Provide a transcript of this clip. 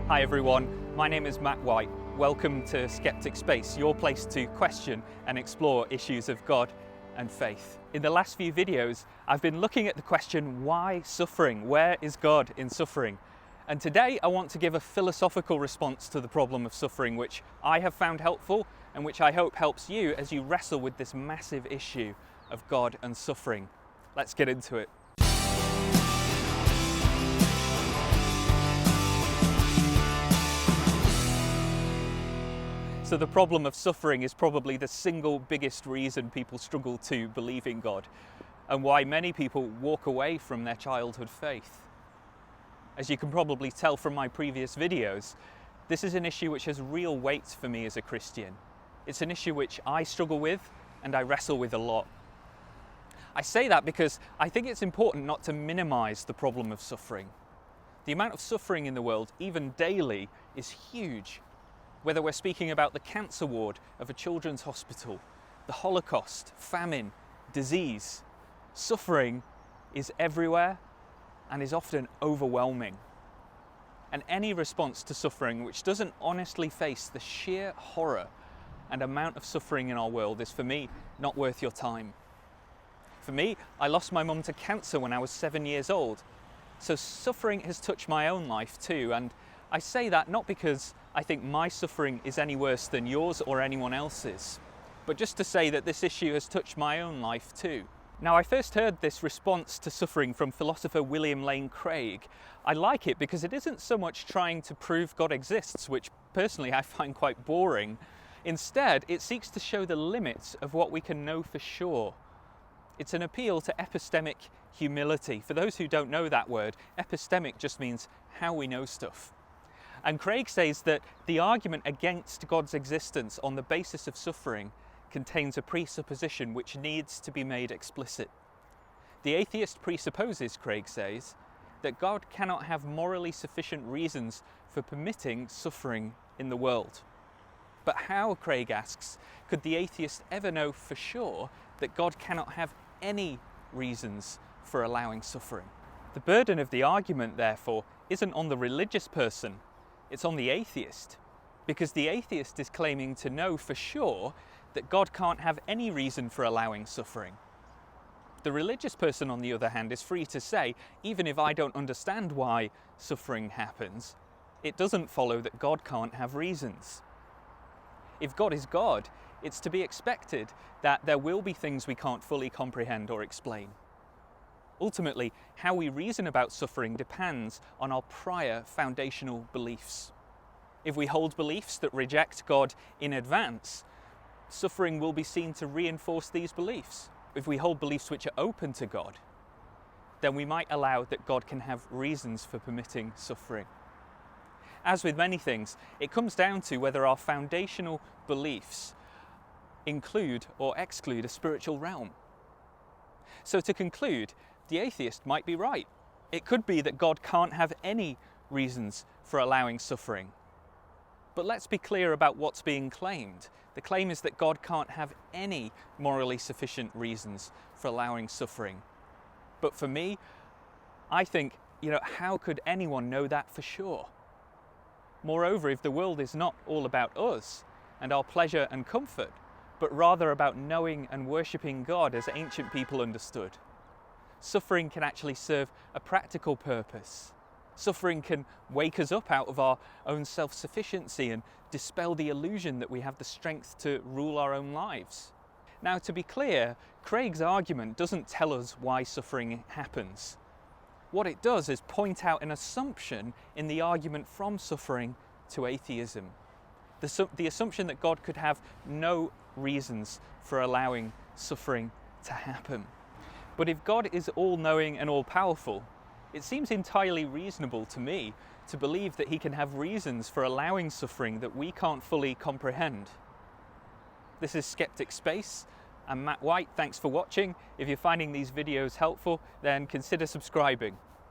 Hi everyone, my name is Matt White. Welcome to Skeptic Space, your place to question and explore issues of God and faith. In the last few videos, I've been looking at the question, why suffering? Where is God in suffering? And today I want to give a philosophical response to the problem of suffering, which I have found helpful and which I hope helps you as you wrestle with this massive issue of God and suffering. Let's get into it. So the problem of suffering is probably the single biggest reason people struggle to believe in God, and why many people walk away from their childhood faith. As you can probably tell from my previous videos, this is an issue which has real weight for me as a Christian. It's an issue which I struggle with and I wrestle with a lot. I say that because I think it's important not to minimize the problem of suffering. The amount of suffering in the world, even daily, is huge. Whether we're speaking about the cancer ward of a children's hospital, the Holocaust, famine, disease, suffering is everywhere and is often overwhelming. And any response to suffering which doesn't honestly face the sheer horror and amount of suffering in our world is, for me, not worth your time. For me, I lost my mum to cancer when I was 7 years old. So suffering has touched my own life too, and I say that not because I think my suffering is any worse than yours or anyone else's, but just to say that this issue has touched my own life too. Now, I first heard this response to suffering from philosopher William Lane Craig. I like it because it isn't so much trying to prove God exists, which personally I find quite boring. Instead, it seeks to show the limits of what we can know for sure. It's an appeal to epistemic humility. For those who don't know that word, epistemic just means how we know stuff. And Craig says that the argument against God's existence on the basis of suffering contains a presupposition which needs to be made explicit. The atheist presupposes, Craig says, that God cannot have morally sufficient reasons for permitting suffering in the world. But how, Craig asks, could the atheist ever know for sure that God cannot have any reasons for allowing suffering? The burden of the argument, therefore, isn't on the religious person, it's on the atheist, because the atheist is claiming to know for sure that God can't have any reason for allowing suffering. The religious person, on the other hand, is free to say, even if I don't understand why suffering happens, it doesn't follow that God can't have reasons. If God is God, it's to be expected that there will be things we can't fully comprehend or explain. Ultimately, how we reason about suffering depends on our prior foundational beliefs. If we hold beliefs that reject God in advance, suffering will be seen to reinforce these beliefs. If we hold beliefs which are open to God, then we might allow that God can have reasons for permitting suffering. As with many things, it comes down to whether our foundational beliefs include or exclude a spiritual realm. So to conclude, the atheist might be right. It could be that God can't have any reasons for allowing suffering. But let's be clear about what's being claimed. The claim is that God can't have any morally sufficient reasons for allowing suffering. But for me, I think, how could anyone know that for sure? Moreover, if the world is not all about us and our pleasure and comfort, but rather about knowing and worshipping God as ancient people understood, suffering can actually serve a practical purpose. Suffering can wake us up out of our own self-sufficiency and dispel the illusion that we have the strength to rule our own lives. Now, to be clear, Craig's argument doesn't tell us why suffering happens. What it does is point out an assumption in the argument from suffering to atheism. The assumption that God could have no reasons for allowing suffering to happen. But if God is all-knowing and all-powerful, it seems entirely reasonable to me to believe that he can have reasons for allowing suffering that we can't fully comprehend. This is Skeptic Space. I'm Matt White. Thanks for watching. If you're finding these videos helpful, then consider subscribing.